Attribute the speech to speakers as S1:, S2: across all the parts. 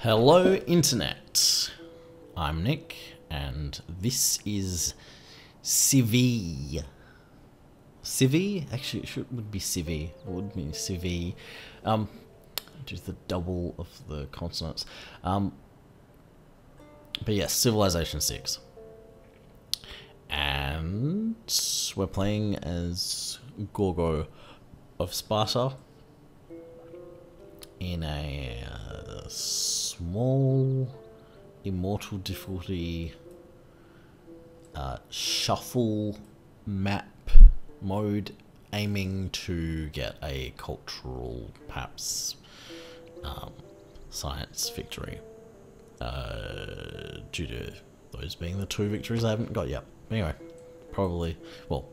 S1: Hello Internet, I'm Nick and this is Civi. Civi? Actually would be Civi, it would be Civi, just the double of the consonants. But yes, Civilization 6. And we're playing as Gorgo of Sparta in a small immortal difficulty shuffle map mode, aiming to get a cultural, perhaps science victory, due to those being the two victories I haven't got yet. Anyway, probably, well,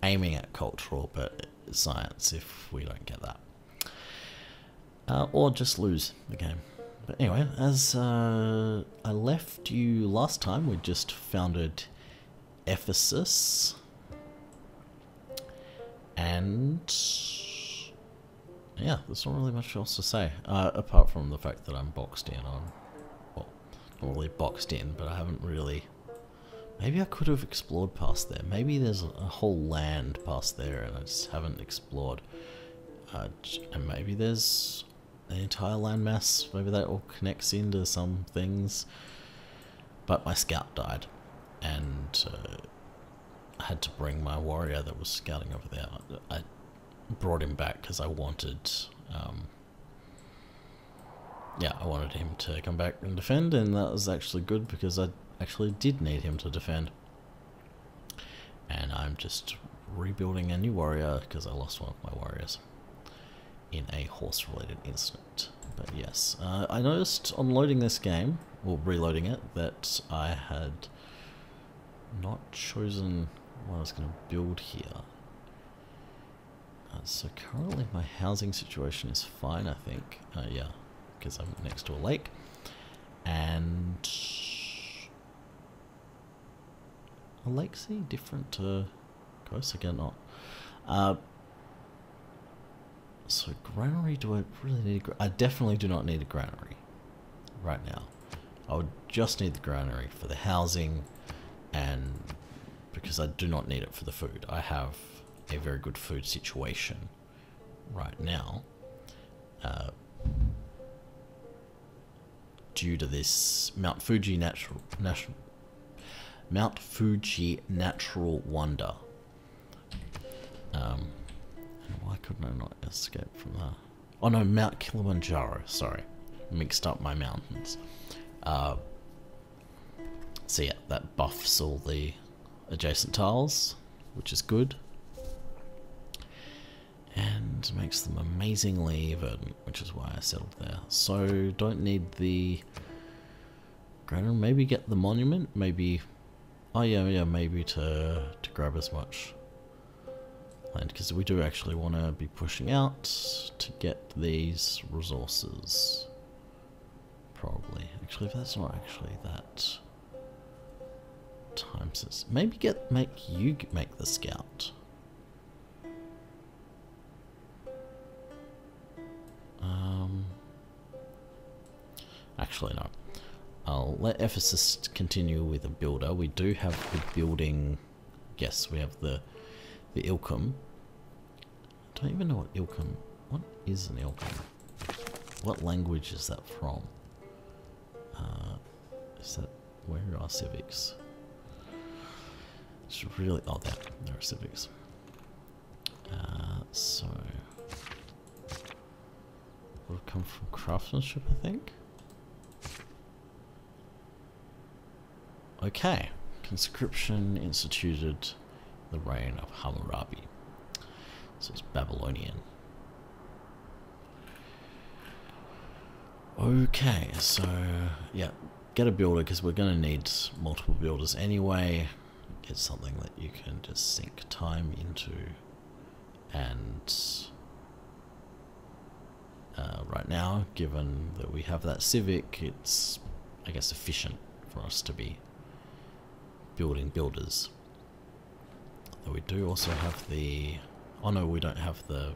S1: aiming at cultural, but science if we don't get that. Or just lose the game. But anyway, as I left you last time, we just founded Ephesus. And yeah, there's not really much else to say, apart from the fact that I'm boxed in on, well, not really boxed in, but I haven't really, maybe I could have explored past there. Maybe there's a whole land past there and I just haven't explored. And maybe there's the entire landmass, maybe that all connects into some things. But my scout died, and I had to bring my warrior that was scouting over there. I brought him back because I wanted, yeah, I wanted him to come back and defend, and that was actually good because I actually did need him to defend. And I'm just rebuilding a new warrior because I lost one of my warriors in a horse-related incident. But yes, I noticed on loading this game, or reloading it, that I had not chosen what I was going to build here. So currently my housing situation is fine, I think. Yeah, because I'm next to a lake. And are lakes any different to coast? Again, not. So granary, do I really need I definitely do not need a granary right now. I would just need the granary for the housing, and because I do not need it for the food. I have a very good food situation right now, due to this Mount Fuji natural wonder. Why couldn't I not escape from that? Oh no, Mount Kilimanjaro, sorry. Mixed up my mountains. So yeah, that buffs all the adjacent tiles, which is good. And makes them amazingly verdant, which is why I settled there. So, don't need the granary, maybe get the monument, maybe, oh yeah, maybe to grab as much land, because we do actually want to be pushing out to get these resources. Probably. Actually, if that's not actually that time sense, maybe make the scout. Actually no. I'll let Ephesus continue with a builder. We do have the building. Yes, we have the Ilkum. I don't even know what Ilkum. What is an Ilkum? What language is that from? Is that, where are our civics? It's really, oh, there are civics. So would have come from craftsmanship, I think. Okay, conscription instituted the reign of Hammurabi. So it's Babylonian. Okay, so yeah, get a builder because we're going to need multiple builders anyway. Get something that you can just sink time into, and right now, given that we have that civic, it's, I guess, efficient for us to be building builders. Though we do also have the, oh no, we don't have the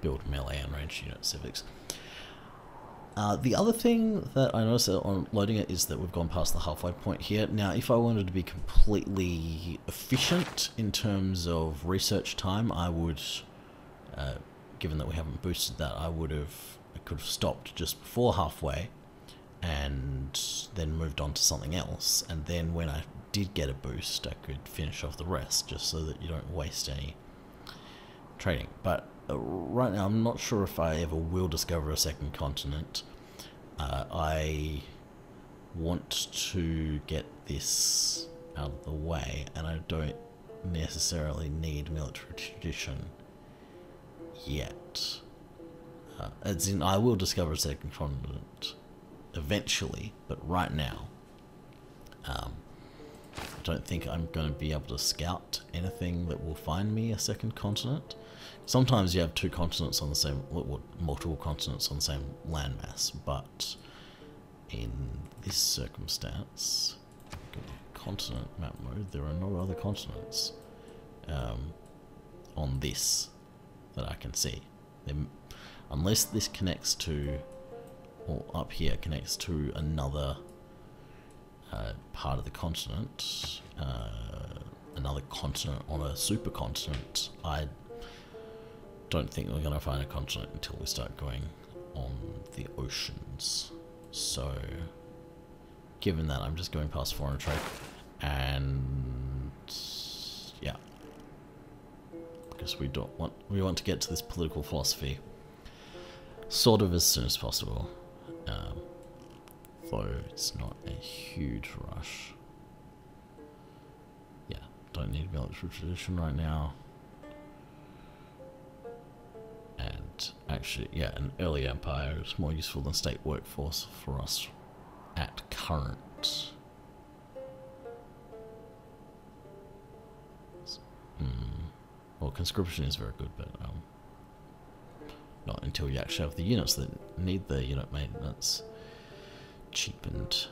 S1: build melee and range unit civics. The other thing that I noticed on loading it is that we've gone past the halfway point here. Now, if I wanted to be completely efficient in terms of research time, I would, given that we haven't boosted that, I could have stopped just before halfway and then moved on to something else. And then when I did get a boost, I could finish off the rest, just so that you don't waste any trading. But right now, I'm not sure if I ever will discover a second continent. I want to get this out of the way, and I don't necessarily need military tradition yet. As in, I will discover a second continent eventually, but right now, I don't think I'm going to be able to scout anything that will find me a second continent. Sometimes you have two continents on the same, multiple continents on the same landmass, but in this circumstance, continent map mode, there are no other continents on this that I can see. Unless this connects to, or up here connects to another part of the continent, another continent on a supercontinent, I don't think we're going to find a continent until we start going on the oceans. So, given that, I'm just going past foreign trade, and yeah, because we want to get to this political philosophy sort of as soon as possible, though it's not a huge rush. Yeah, don't need military tradition right now. And actually, yeah, an early empire is more useful than state workforce for us at current. Well, conscription is very good, but not until you actually have the units that need the unit maintenance cheapened.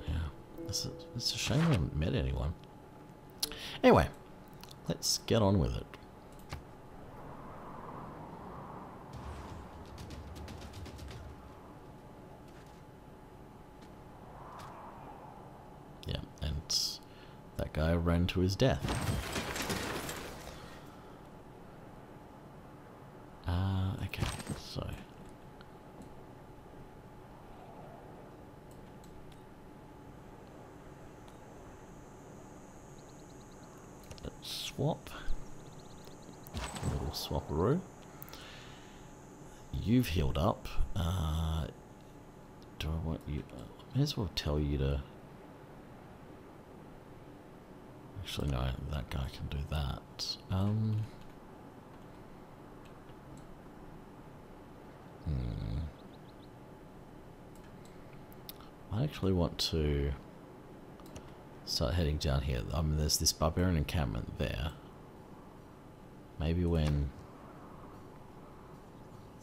S1: Yeah, it's a shame I haven't met anyone. Anyway, let's get on with it. Yeah, and that guy ran to his death. Okay, so let's swap. A little swapperoo. You've healed up. Do I want you? I may as well tell you to. Actually, no, that guy can do that. I actually want to start heading down here. I mean, there's this barbarian encampment there. Maybe when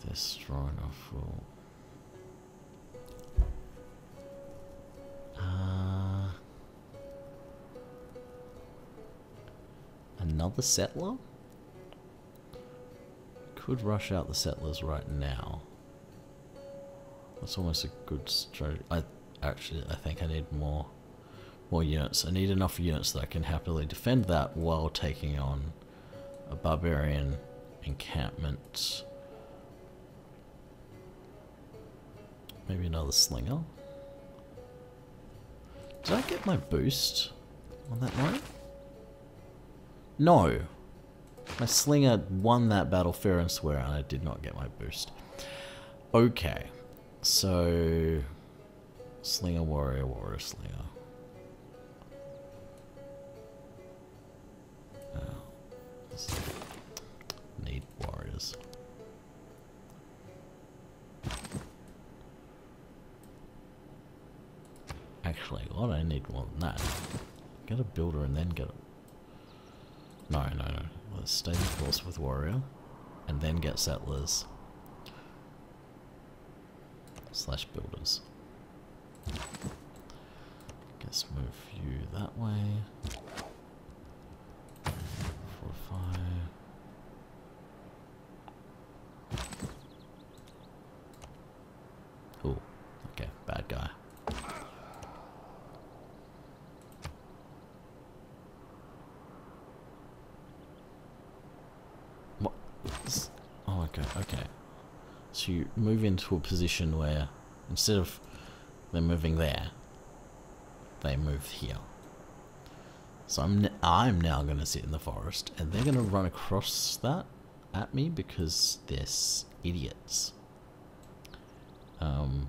S1: they're strong enough, we'll... another settler? Could rush out the settlers right now. That's almost a good strategy. I think I need more units. I need enough units that I can happily defend that while taking on a barbarian encampment. Maybe another slinger. Did I get my boost on that night? No. My slinger won that battle fair and square, and I did not get my boost. Okay. So, slinger, warrior, warrior, slinger. Need warriors. Actually, what I need more than that. Get a builder and then get a... No. Let's stay the course with warrior, and then get settlers. Slash builders. Guess move you that way. Fortify. Okay. So you move into a position where instead of them moving there, they move here. So I'm now going to sit in the forest, and they're going to run across that at me because they're idiots. Yeah.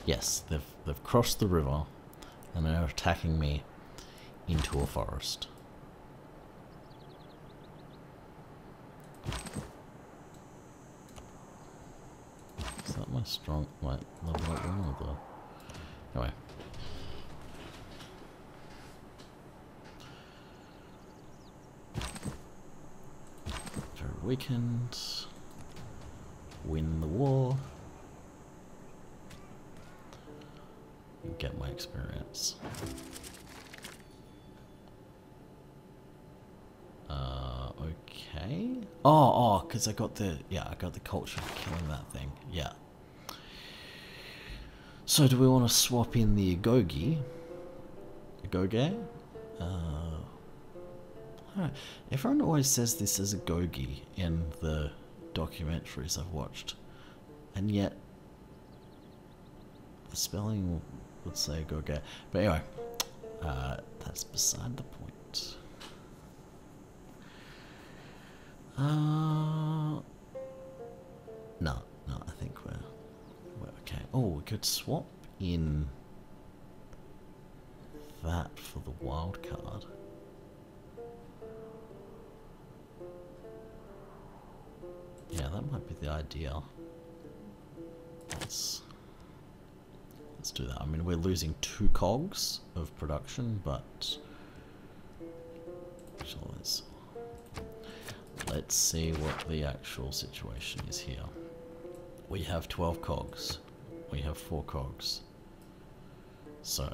S1: Yes, they've crossed the river, and they're attacking me into a forest. Is that my level up one or the... Anyway. Very weakened. Win the war. And get my experience. Okay. Oh, because I got the culture for killing that thing. Yeah. So do we want to swap in the Agoge? Everyone always says this as Agoge in the documentaries I've watched, and yet the spelling would say Agoge. But anyway, that's beside the point. No, I think we're okay. Oh, we could swap in that for the wild card. Yeah, that might be the idea. Let's do that. I mean, we're losing 2 cogs of production, but so let's see what the actual situation is here. We have 12 cogs. We have 4 cogs. So a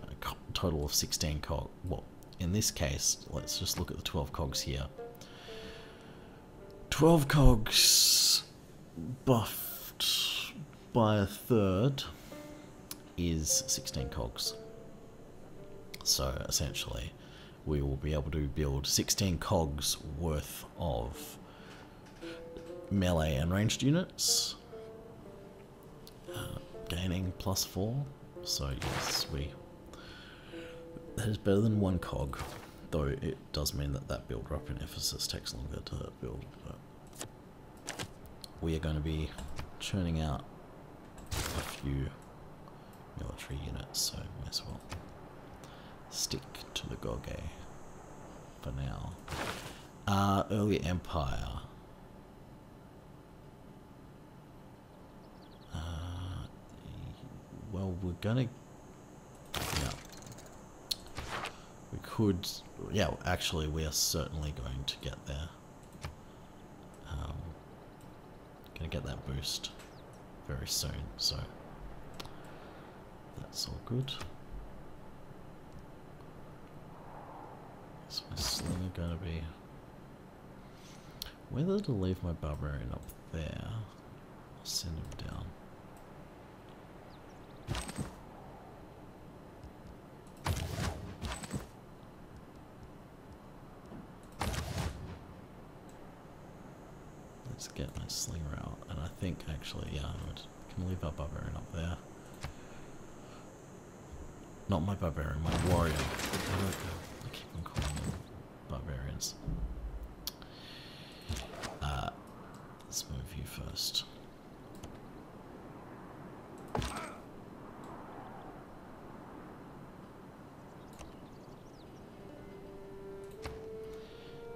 S1: total of 16 cogs. Well, in this case, let's just look at the 12 cogs here. 12 cogs buffed by a third is 16 cogs. So essentially, we will be able to build 16 cogs worth of melee and ranged units, gaining +4. So yes, that is better than 1 cog, though it does mean that build up in Ephesus takes longer to build. But we are going to be churning out a few military units, so may as well stick to the Gorgo for now. Early Empire. Well, we're gonna... Yeah. We could... Yeah, actually, we are certainly going to get there. Gonna get that boost very soon, so... That's all good. Is my slinger gonna be... Whether to leave my barbarian up there, I'll send him down. Let's get my slinger out, and I think actually, yeah, I can leave our barbarian up there. Not my barbarian, my warrior. I keep on calling them barbarians. Let's move you first.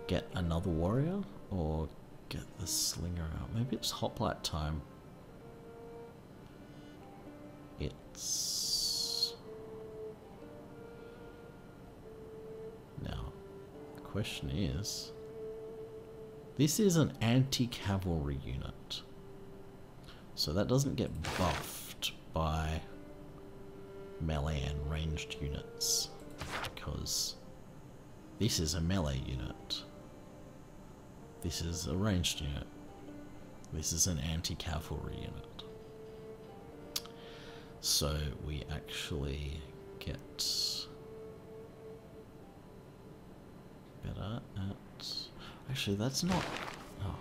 S1: Get another warrior, or get the slinger out. Maybe it's hoplite time. It's... Now, the question is... This is an anti-cavalry unit. So that doesn't get buffed by melee and ranged units. Because this is a melee unit. This is a ranged unit. This is an anti-cavalry unit. So we actually get better at... Actually, that's not... Oh.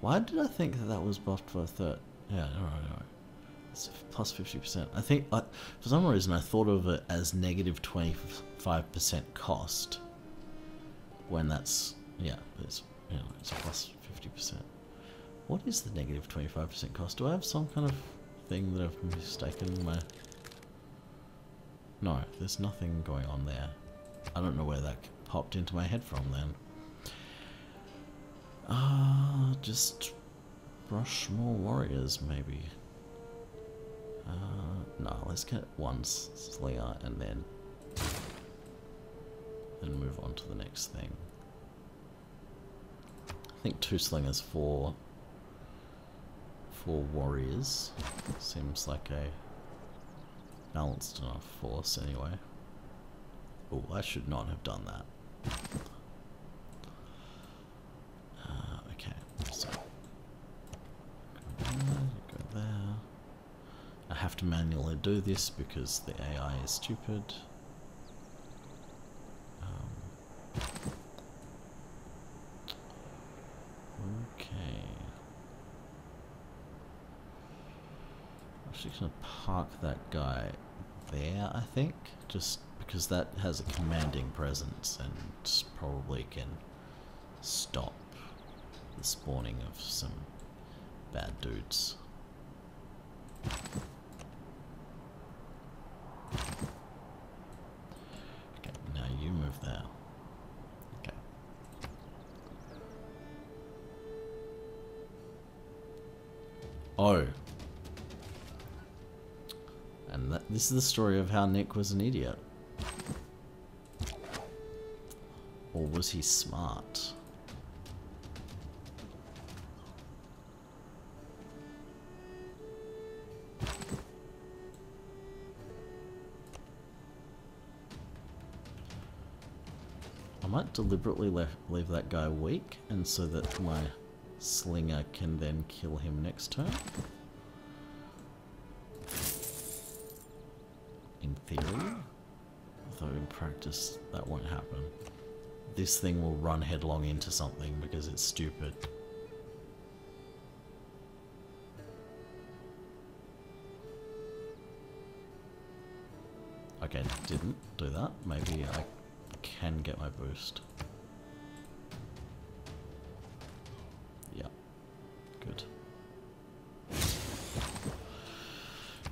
S1: Why did I think that that was buffed by a third? Yeah, alright. It's plus 50%. I think, for some reason, I thought of it as negative 25% cost. When that's... Yeah, it's, you know, it's plus 50%. What is the negative 25% cost? Do I have some kind of thing that I've mistaken my... No, there's nothing going on there. I don't know where that popped into my head from then. Just brush more warriors, maybe. No, let's get one slinger and then move on to the next thing. I think 2 slingers for warriors seems like a balanced enough force anyway. Oh, I should not have done that. Okay, so go there. I have to manually do this because the AI is stupid. Okay. I'm actually gonna park that guy there, I think, just because that has a commanding presence and probably can stop the spawning of some bad dudes. Okay, now you move there. Okay. Oh. And this is the story of how Nick was an idiot. Or was he smart? I might deliberately leave that guy weak, and so that my slinger can then kill him next turn. In theory, although in practice that won't happen. This thing will run headlong into something because it's stupid. Okay, didn't do that. Maybe I can get my boost. Yeah, good.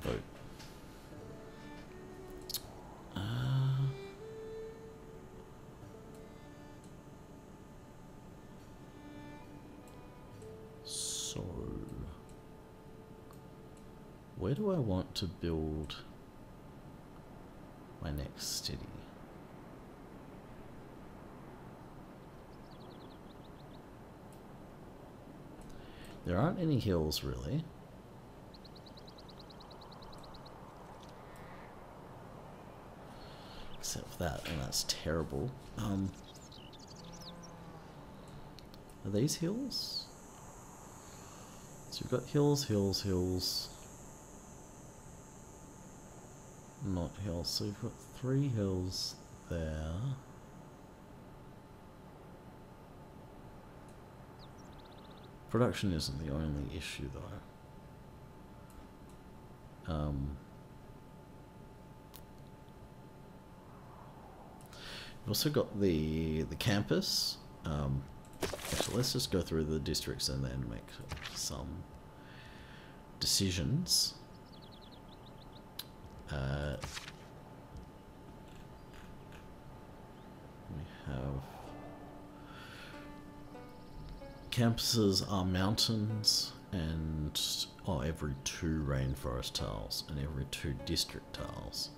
S1: Oh. So, where do I want to build my next city? There aren't any hills, really. Except for that, and that's terrible. Are these hills? So we've got hills, hills, hills. Not hills, so we've got 3 hills there. Production isn't the only issue, though. We've also got the campus. Actually, let's just go through the districts and then make some decisions. We have campuses are mountains and every 2 rainforest tiles and every 2 district tiles.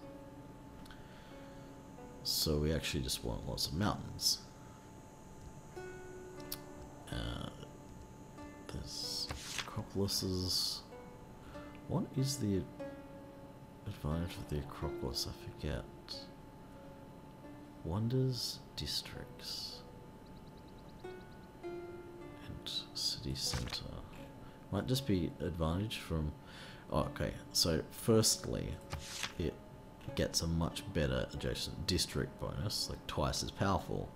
S1: So we actually just want lots of mountains. There's Acropolises. What is the advantage of the Acropolis? I forget. Wonders, districts, and city centre. Might just be advantage from... Oh, okay, so firstly, it gets a much better adjacent district bonus, like twice as powerful,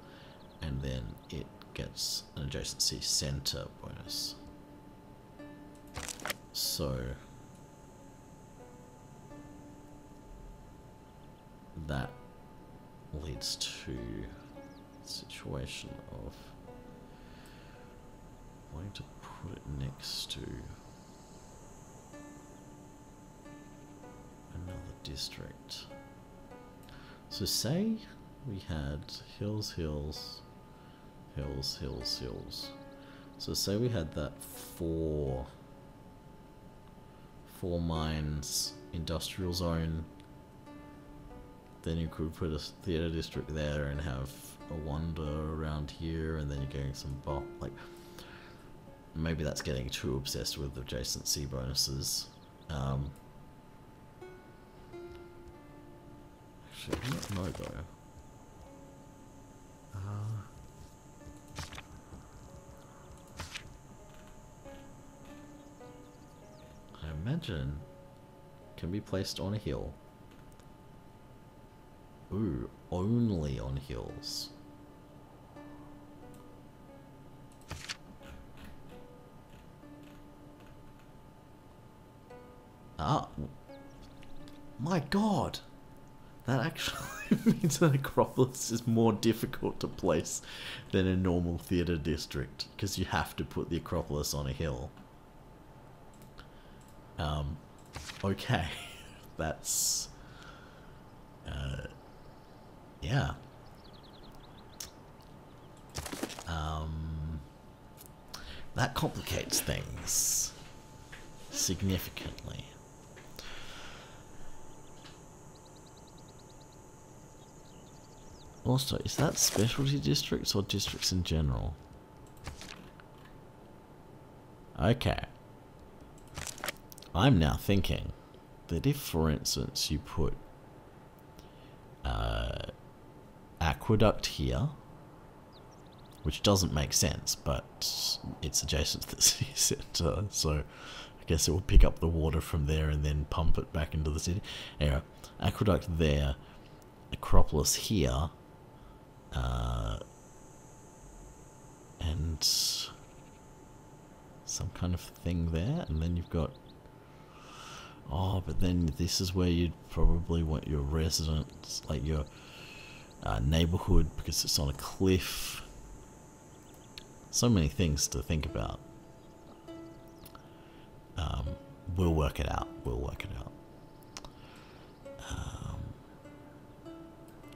S1: and then it gets an adjacency center bonus. So that leads to a situation of wanting to put it next to another district. So say we had hills, hills, hills, hills, hills. So say we had that four mines industrial zone. Then you could put a theatre district there and have a wander around here, and then you're getting some like, maybe that's getting too obsessed with adjacency bonuses. Actually, I don't know though. I imagine can be placed on a hill. Ooh, only on hills. Ah, my god! That actually means that Acropolis is more difficult to place than a normal theatre district, because you have to put the Acropolis on a hill. Okay, that's... yeah. That complicates things significantly. Also, is that specialty districts or districts in general? Okay. I'm now thinking that if, for instance, you put aqueduct here, which doesn't make sense, but it's adjacent to the city centre, so I guess it will pick up the water from there and then pump it back into the city. Anyway, aqueduct there, Acropolis here, and some kind of thing there, and then you've got... Oh, but then this is where you'd probably want your residents, like your neighborhood, because it's on a cliff. So many things to think about. We'll work it out. We'll work it out.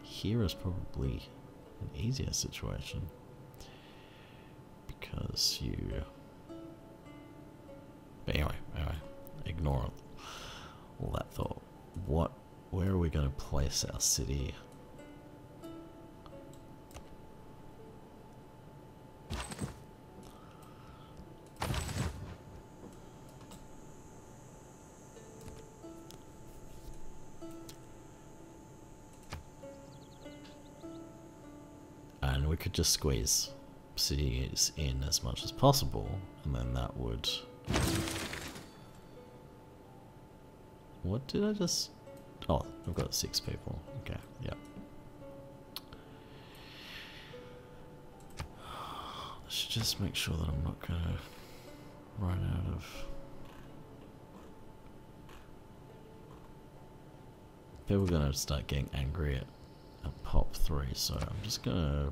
S1: Here is probably an easier situation, because you... But anyway, ignore all that thought. Where are we going to place our city? And we could just squeeze cities in as much as possible, and then that would... What did I just... Oh, I've got 6 people. Okay, yeah. I should just make sure that I'm not going to run out of... People are going to start getting angry at pop 3, so I'm just going to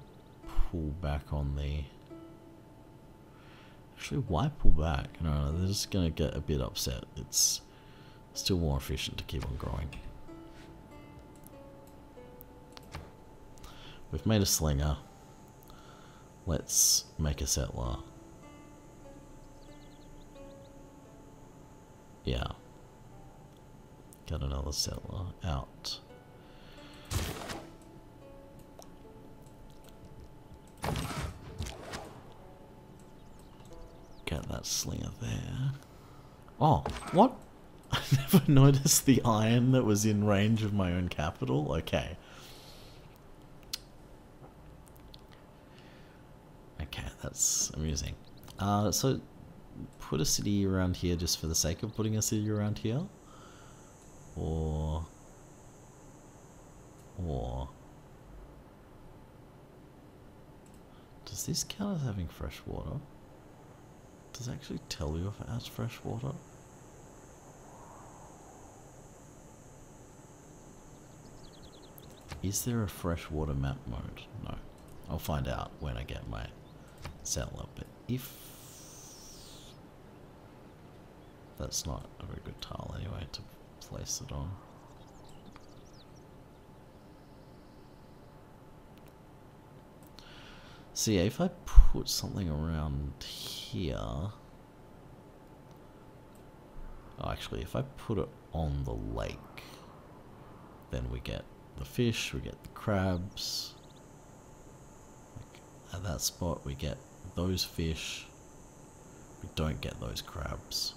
S1: pull back on the... Actually, why pull back? No, they're just going to get a bit upset. It's still more efficient to keep on growing. We've made a slinger. Let's make a settler. Yeah. Get another settler out. Get that slinger there. Oh, what? I never noticed the iron that was in range of my own capital. Okay. Okay, that's amusing. So put a city around here just for the sake of putting a city around here? Or does this count as having fresh water? Does it actually tell you if it has fresh water? Is there a freshwater map mode? No. I'll find out when I get my settler, but if that's not a very good tile anyway to place it on. See, if I put something around here... Oh, actually, if I put it on the lake, then we get the fish, we get the crabs. Like, at that spot, we get those fish. We don't get those crabs.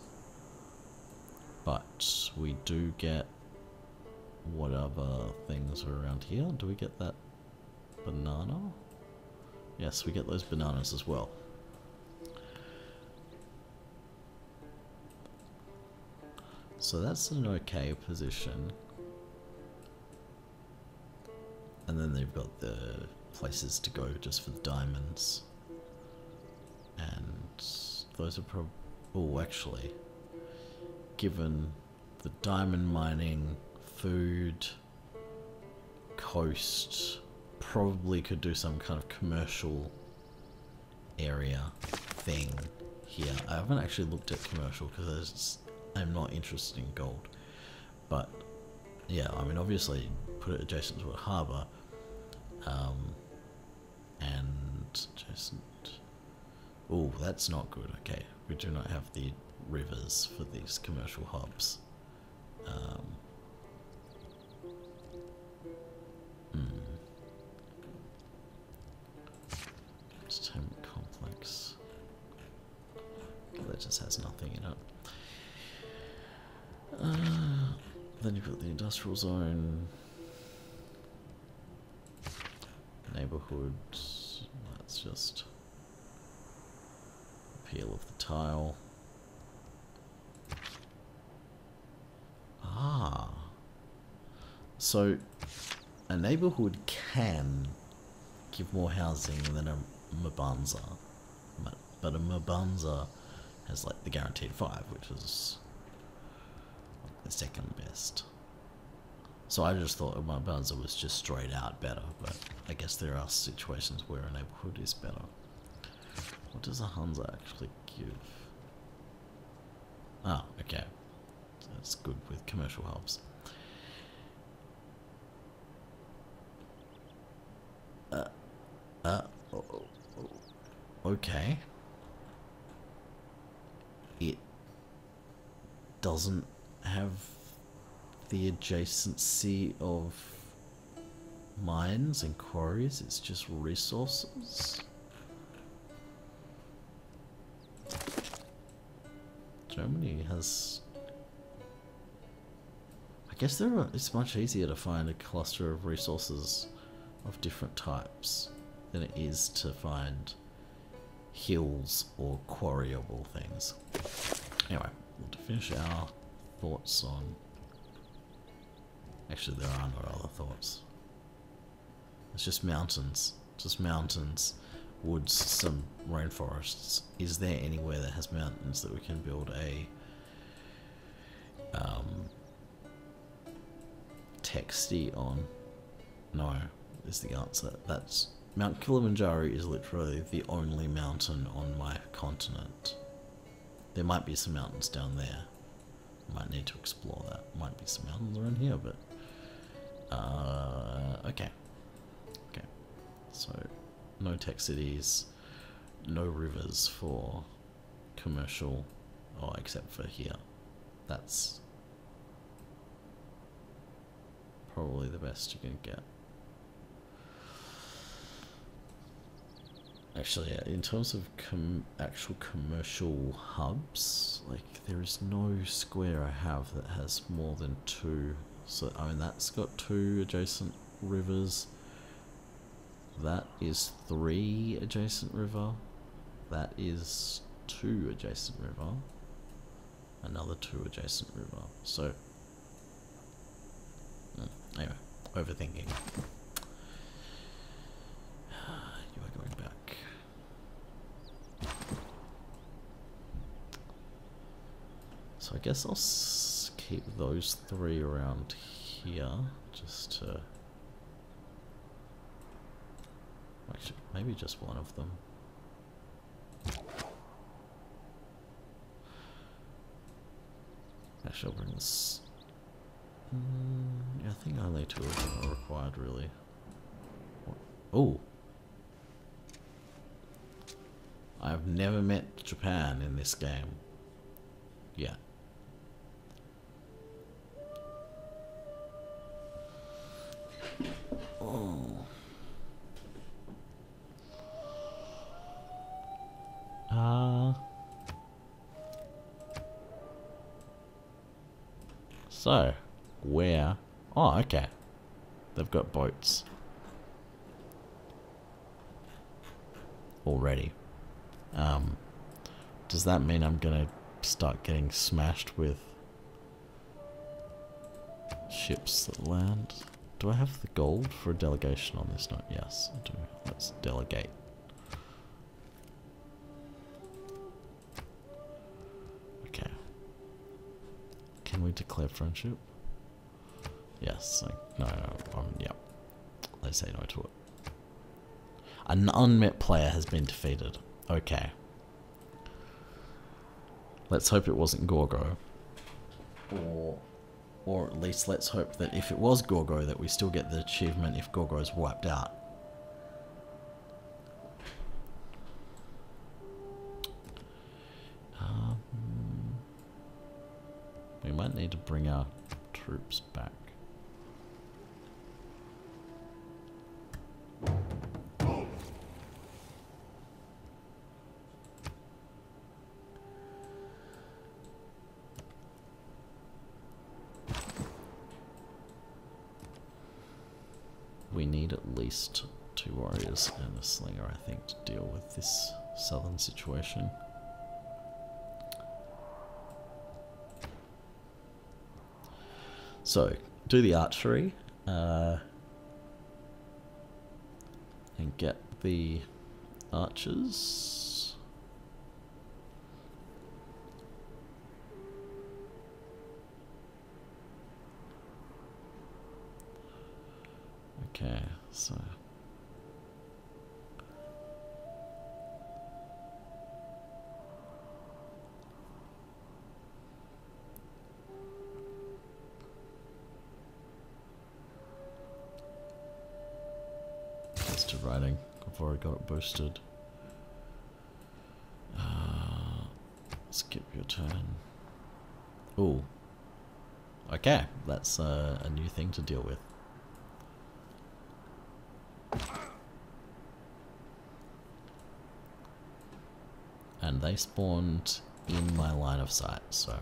S1: But we do get what other things are around here. Do we get that banana? Yes, we get those bananas as well. So that's an okay position. And then they've got the places to go just for the diamonds. And those are probably... Oh, actually, given the diamond mining, food, coast, probably could do some kind of commercial area thing here. I haven't actually looked at commercial because I'm not interested in gold. But yeah, I mean, obviously put it adjacent to a harbour. And adjacent... Oh, that's not good. Okay, we do not have the rivers for these commercial hubs. Entertainment complex. That just has nothing in it. Then you've got the industrial zone. Neighborhoods. That's just appeal of the tile. Ah. So a neighborhood can give more housing than a Mabanza. But a Mabanza has like the guaranteed 5, which is the second best. So I just thought a Mabanza was just straight out better, but I guess there are situations where a neighborhood is better. What does a Hansa actually give? Ah, okay. So that's good with commercial hubs. Okay. It doesn't have the adjacency of mines and quarries, it's just resources. Germany has... I guess it's much easier to find a cluster of resources of different types than it is to find hills or quarryable things. Anyway, to finish our thoughts on... Actually, there are no other thoughts. It's just mountains. Just mountains, woods, some rainforests. Is there anywhere that has mountains that we can build a texty on? No, is the answer. That's Mount Kilimanjaro is literally the only mountain on my continent. There might be some mountains down there. Might need to explore that. Might be some mountains around here, but okay. Okay. So no tech cities, no rivers for commercial, except for here. That's probably the best you can get. Actually, in terms of actual commercial hubs, like there is no square I have that has more than 2. So I mean that's got 2 adjacent rivers. That is 3 adjacent river. That is 2 adjacent river, another 2 adjacent river. So, anyway, overthinking. You are going back. So I guess I'll keep those 3 around here, just to... Actually, maybe just one of them. Actually, I'll bring this... yeah, I think only 2 of them are required, really. Oh! I've never met Japan in this game. Yeah. Oh. So, where? Oh, okay. They've got boats. Already. Does that mean I'm gonna start getting smashed with ships that land? Do I have the gold for a delegation on this note? Yes, I do. Let's delegate. Okay. Can we declare friendship? Yes. No, yeah. Let's say no to it. An unmet player has been defeated. Okay. Let's hope it wasn't Gorgo. Or at least let's hope that if it was Gorgo, that we still get the achievement if Gorgo's wiped out. We might need to bring our troops back. We need at least 2 warriors and a slinger, I think, to deal with this southern situation. So, do the archery, and get the archers. Okay, so... to writing. I've already got it boosted. Skip your turn. Ooh. Okay, that's a new thing to deal with. And they spawned in my line of sight, so...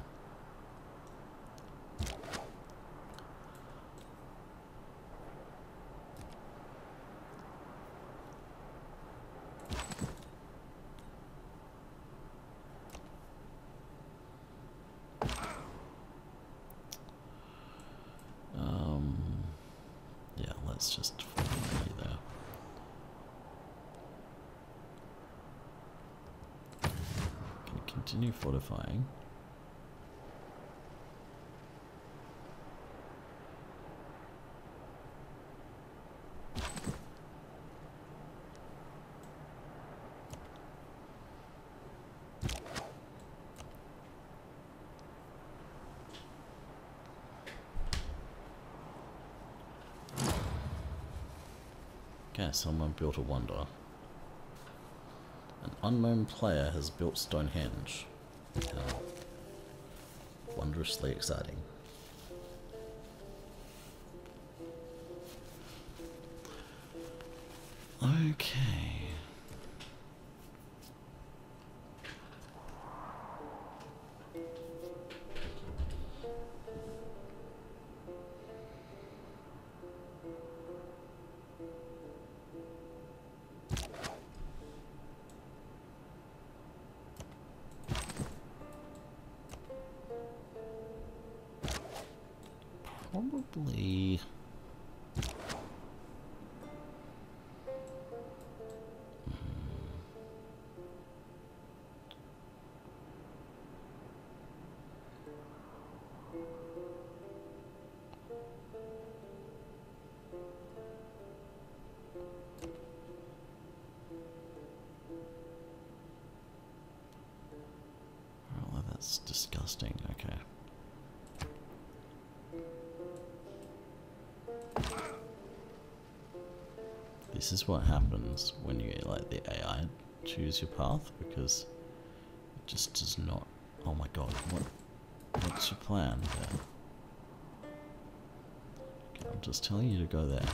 S1: yeah, let's just follow you there. Can continue fortifying. Okay, someone built a wonder. An unknown player has built Stonehenge. How wondrously exciting. Okay. probably... Oh, that's disgusting. Okay. This is what happens when you let the AI choose your path, because it just does not... Oh my god, what's your plan there? Okay, I'm just telling you to go there.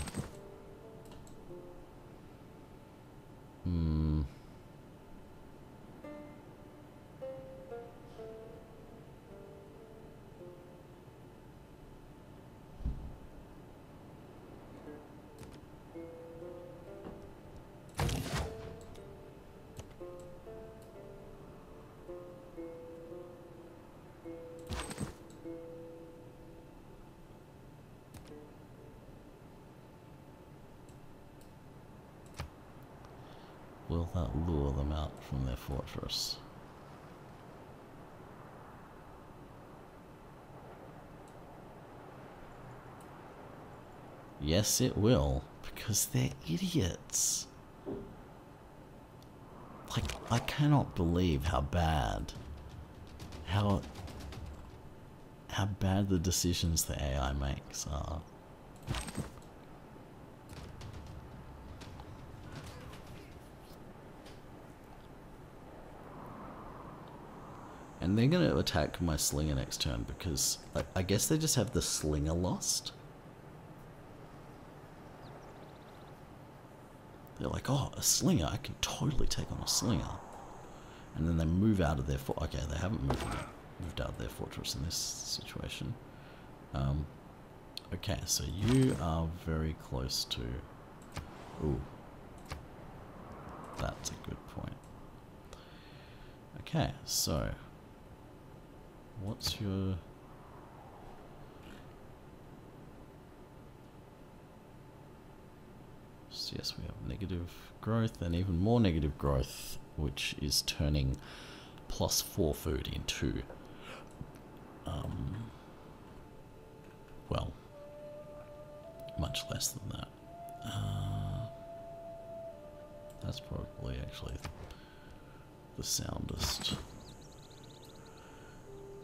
S1: Will that lure them out from their fortress? Yes, it will, because they're idiots. Like, I cannot believe how bad the decisions the AI makes are. And they're going to attack my slinger next turn because I guess they just have the slinger lost. They're like, oh, a slinger, I can totally take on a slinger. And then they move out of their okay, they haven't moved out of their fortress in this situation. Okay, so you are very close to... Ooh. That's a good point. Okay, so... What's your... So yes, we have negative growth and even more negative growth, which is turning +4 food into... well, much less than that. That's probably actually the soundest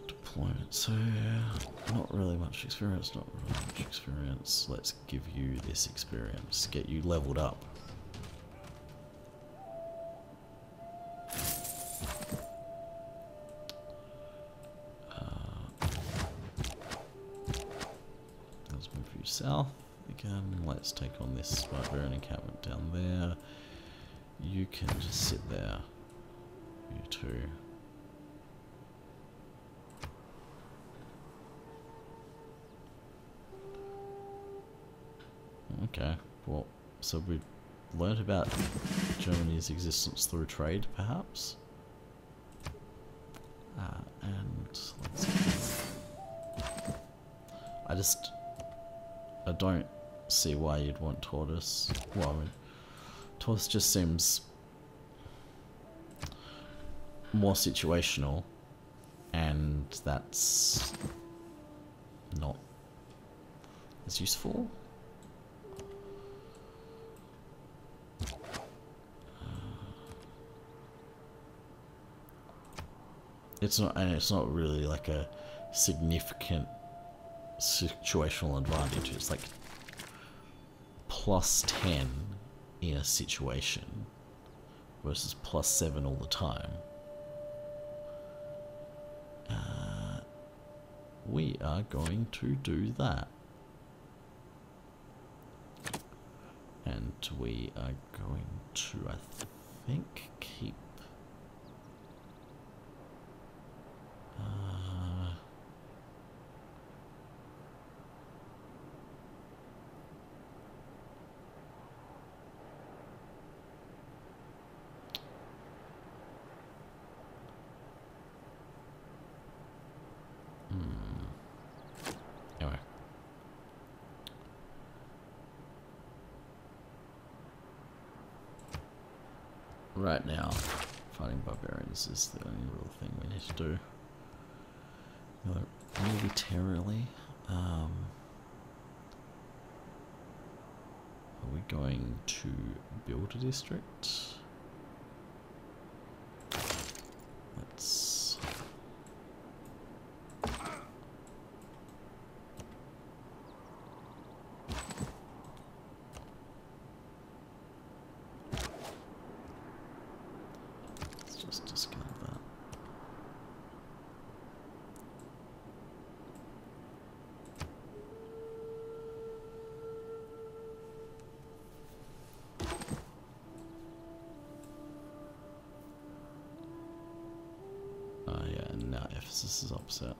S1: deployment. So, not really much experience, not really much experience. Let's give you this experience, get you leveled up. Let's move you south again. Let's take on this barbarian encampment down there. You can just sit there. You two. Okay, well, so we learnt about Germany's existence through trade, perhaps? And let's... I don't see why you'd want Tortoise. Well, I mean, Tortoise just seems more situational, and that's not as useful. It's not, and it's not really like a significant situational advantage. It's like +10 in a situation versus +7 all the time. We are going to do that. And we are going to, I think, keep... Anyway, right now, fighting barbarians is the only real thing we need to do. Militarily, are we going to build a district? Let's... just discard that. Oh yeah, now Ephesus is upset.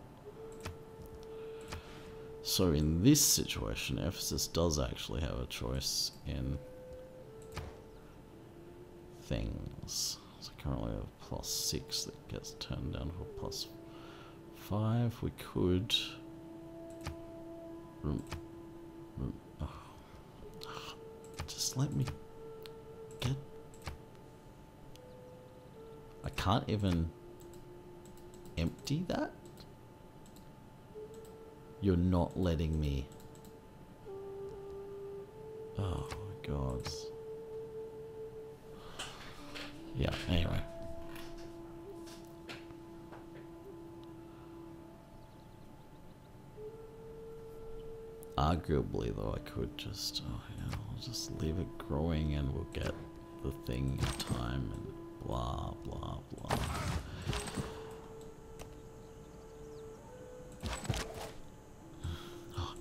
S1: So in this situation, Ephesus does actually have a choice in things. So currently we have +6 that gets turned down for +5. We could... just let me get... I can't even empty that? You're not letting me... Oh my god. Yeah, anyway. Arguably though, I could just, oh yeah, I'll just leave it growing and we'll get the thing in time and blah blah blah. Oh,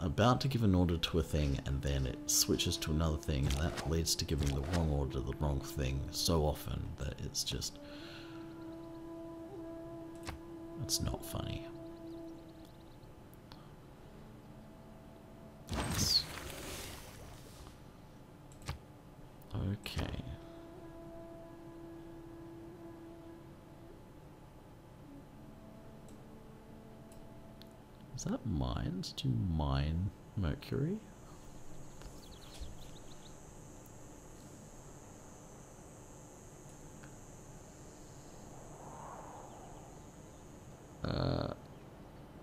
S1: I'm about to give an order to a thing and then it switches to another thing and that leads to giving the wrong order to the wrong thing so often that it's just... it's not funny. Okay. Is that mines? Do you mine mercury?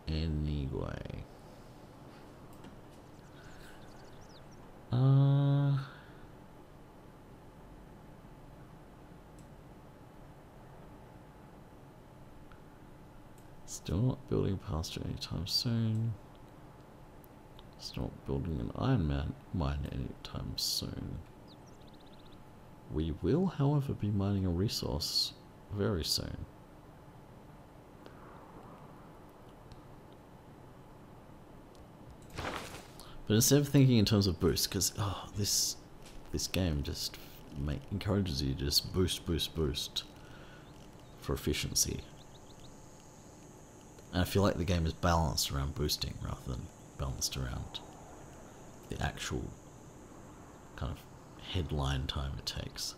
S1: Anyway. Still not building a pasture anytime soon. Still not building an iron mine anytime soon. We will, however, be mining a resource very soon. But instead of thinking in terms of boost, because this game just encourages you to just boost for efficiency. And I feel like the game is balanced around boosting rather than balanced around the actual kind of headline time it takes.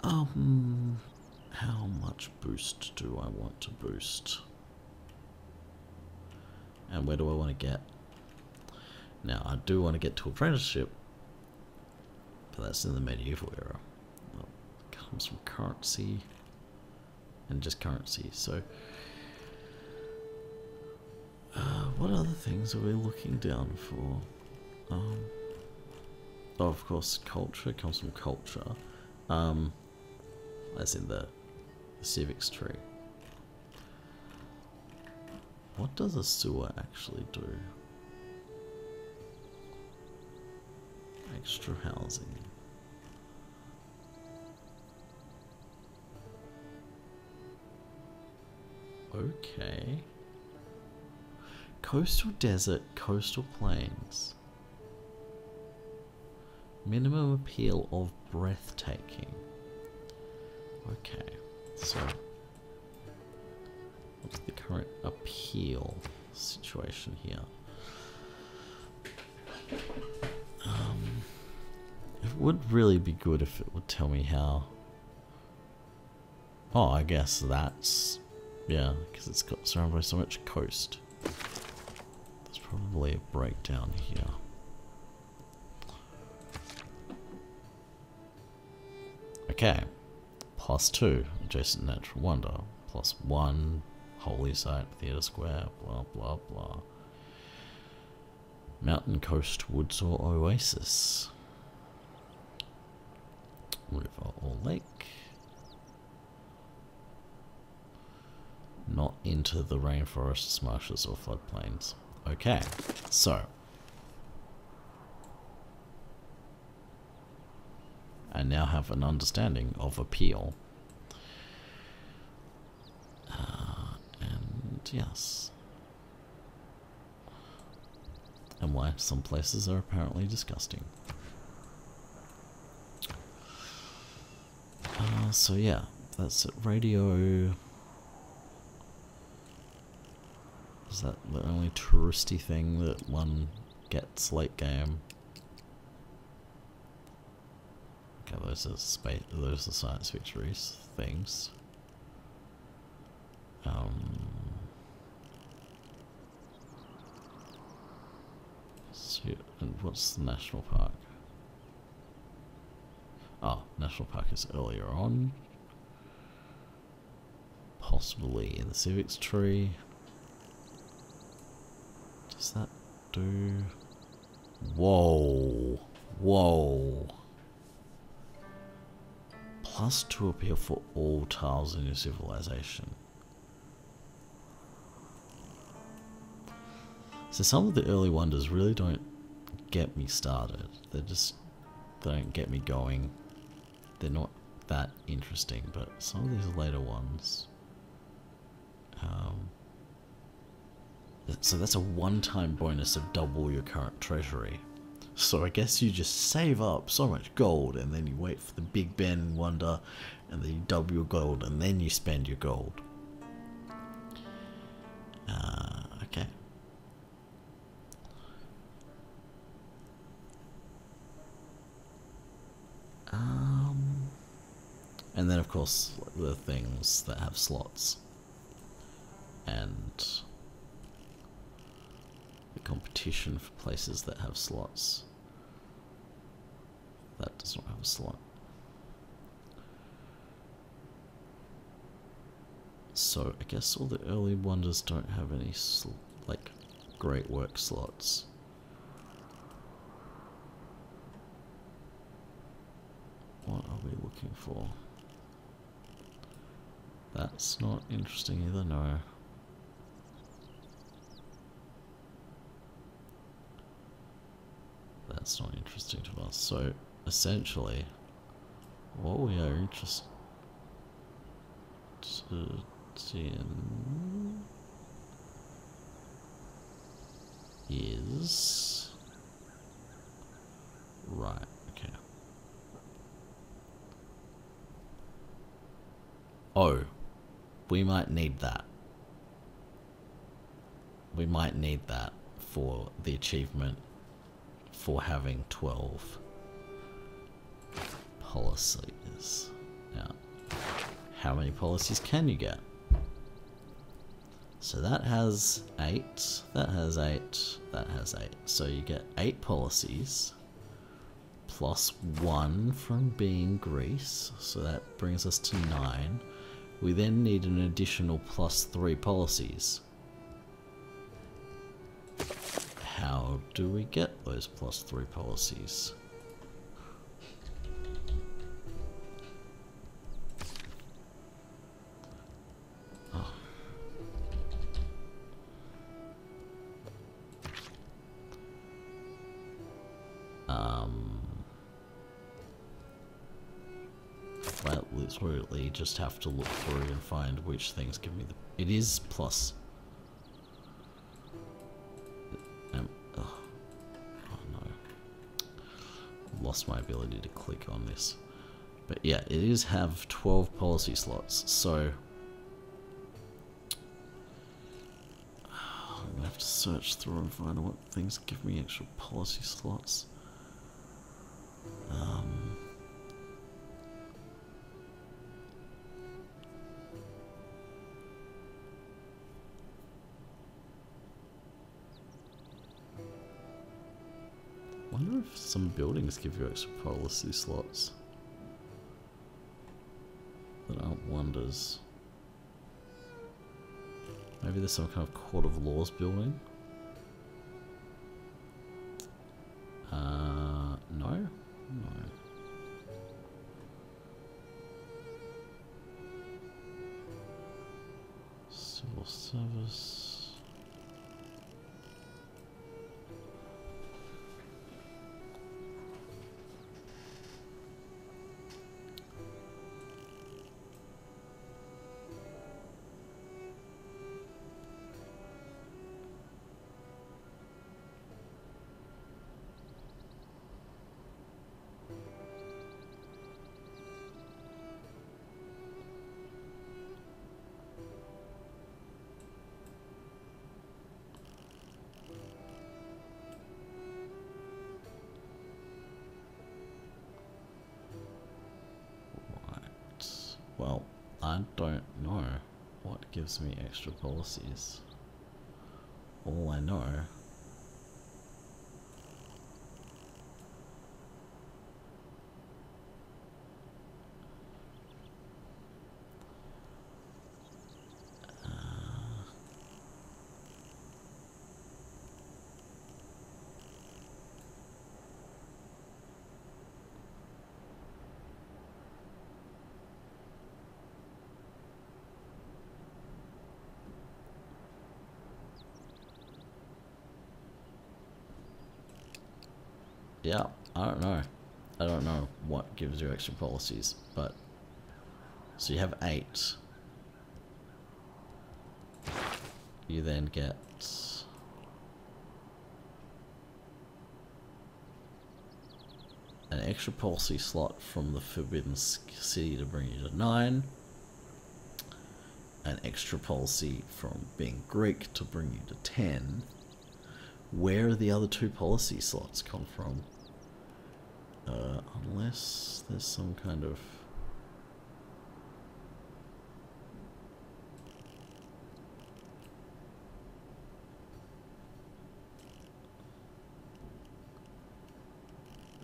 S1: How much boost do I want to boost? And where do I want to get? Now, I do want to get to apprenticeship, but that's in the medieval era. Well, it comes from currency and just currency. So, what other things are we looking down for? Oh, of course, culture comes from culture. As in the civics tree. What does a sewer actually do? Extra housing. Okay. Coastal desert, coastal plains. Minimum appeal of breathtaking. Okay, so what's the current appeal situation here? It would really be good if it would tell me how. Oh, I guess that's, yeah, because it's got surrounded by so much coast. There's probably a breakdown here. Okay. +2, adjacent natural wonder. +1, holy site, theatre square, blah blah blah. Mountain, coast, woods or oasis. River or lake. Not into the rainforests, marshes or floodplains. Okay, so I now have an understanding of appeal. And yes. And why some places are apparently disgusting. So yeah, that's it. Radio. Is that the only touristy thing that one gets late game? Okay, those are space. Those are science victories things. So, and what's the national park? Oh, national park is earlier on. Possibly in the civics tree. Does that do... Whoa. Whoa. +2 appeal for all tiles in your civilization. So some of the early wonders really don't get me started. They don't get me going. They're not that interesting, but some of these later ones... so that's a one-time bonus of double your current treasury. So I guess you just save up so much gold and then you wait for the Big Ben wonder and then you double your gold and then you spend your gold. Okay. And then of course the things that have slots. And the competition for places that have slots. That does not have a slot. So I guess all the early wonders don't have any like great work slots. What are we looking for? That's not interesting either, no. That's not interesting to us. So essentially, what we are interested in is right. Okay. Oh, we might need that. We might need that for the achievement for having 12 policies. Now, how many policies can you get? So that has 8, that has 8, that has 8. So you get 8 policies plus 1 from being Greece. So that brings us to 9. We then need an additional plus 3 policies. How do we get those plus 3 policies? Oh. Well, literally just have to look through and find which things give me the... It is plus... Lost my ability to click on this, but yeah, it is have 12 policy slots. So I'm gonna have to search through and find what things give me extra policy slots. Wonder if some buildings give you extra policy slots. that aren't wonders. Maybe there's some kind of court of laws building. No? No. Civil service. Well, I don't know what gives me extra policies. All I know yeah, I don't know. I don't know what gives you extra policies, but so you have 8. You then get an extra policy slot from the Forbidden City to bring you to 9. An extra policy from being Greek to bring you to 10. Where are the other 2 policy slots come from? Unless there's some kind of...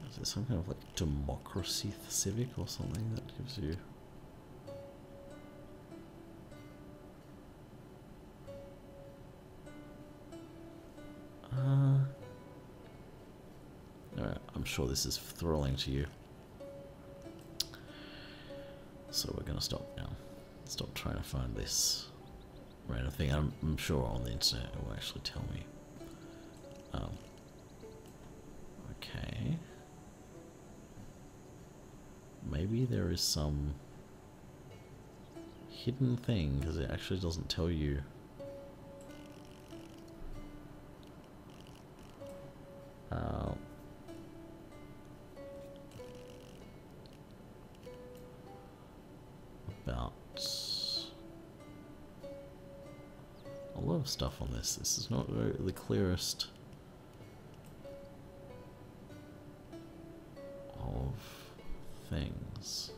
S1: Is there some kind of like democracy civic or something that gives you... Alright, I'm sure this is thrilling to you. So we're gonna stop now. Stop trying to find this random thing. I'm sure on the internet it will actually tell me. Okay. Maybe there is some hidden thing, because it actually doesn't tell you. About a lot of stuff on this. This is not the clearest of things.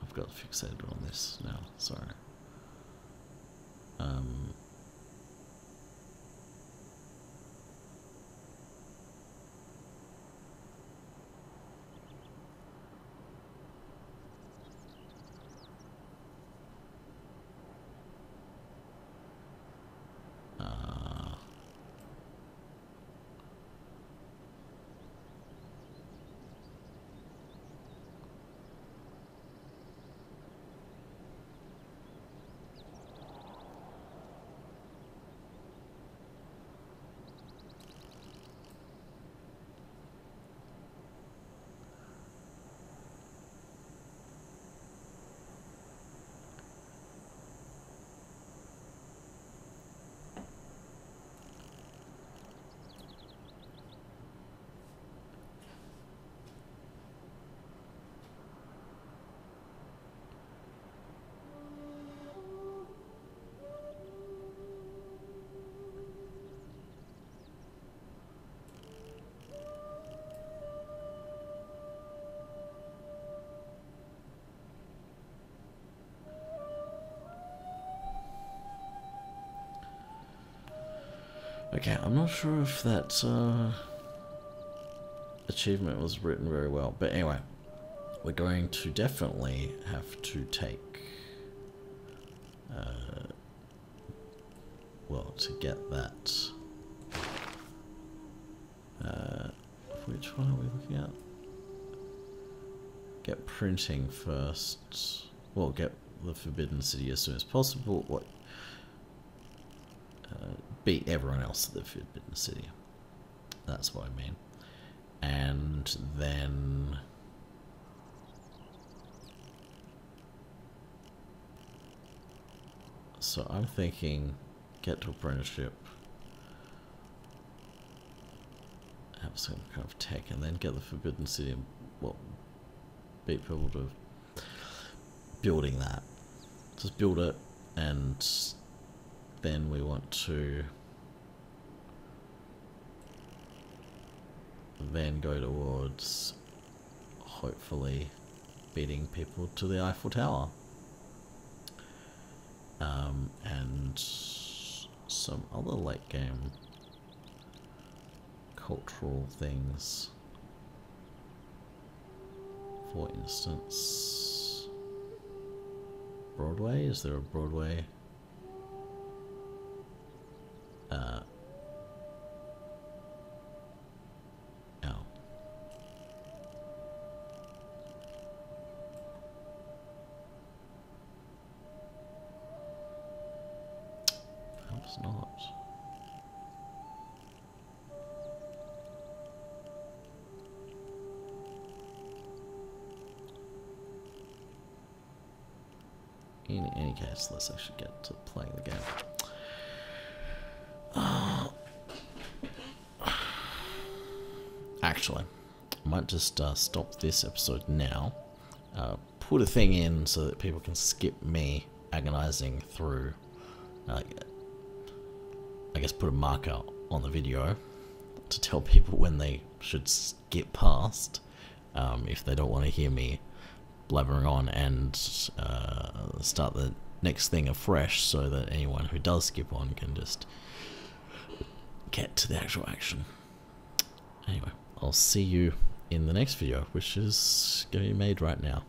S1: I've got fixated on this now, sorry. Okay, I'm not sure if that achievement was written very well, but anyway, we're going to definitely have to take well, to get that which one are we looking at? Get printing first. Well, get the Forbidden City as soon as possible. What? Beat everyone else at the Forbidden City. That's what I mean. And then so I'm thinking get to apprenticeship, have some kind of tech, and then get the Forbidden City and well, beat people to building that. Just build it, and then we want to then go towards hopefully beating people to the Eiffel Tower. And some other late game cultural things. For instance, Broadway? Is there a Broadway? Oh. Perhaps not. In any case, let's actually get to playing the game. Actually, I might just stop this episode now, put a thing in so that people can skip me agonizing through, I guess put a marker on the video to tell people when they should skip past, if they don't want to hear me blabbering on, and start the next thing afresh so that anyone who does skip on can just get to the actual action. Anyway, I'll see you in the next video, which is going to be made right now.